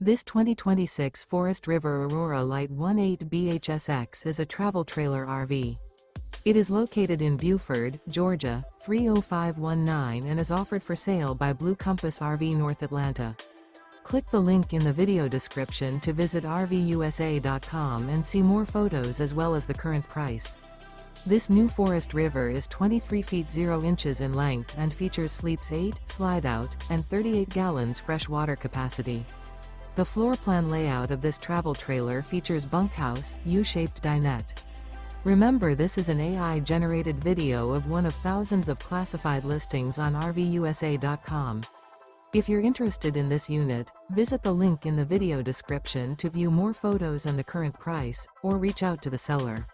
This 2026 Forest River Aurora Light 18 BHSX is a travel trailer RV. It is located in Buford, Georgia, 30519 and is offered for sale by Blue Compass RV North Atlanta. Click the link in the video description to visit RVUSA.com and see more photos as well as the current price. This new Forest River is 23 feet 0 inches in length and features sleeps 8, Slideout, and 38 gallons fresh water capacity. The floor plan layout of this travel trailer features bunkhouse, U-shaped dinette. Remember, this is an AI-generated video of one of thousands of classified listings on RVUSA.com. If you're interested in this unit, visit the link in the video description to view more photos and the current price, or reach out to the seller.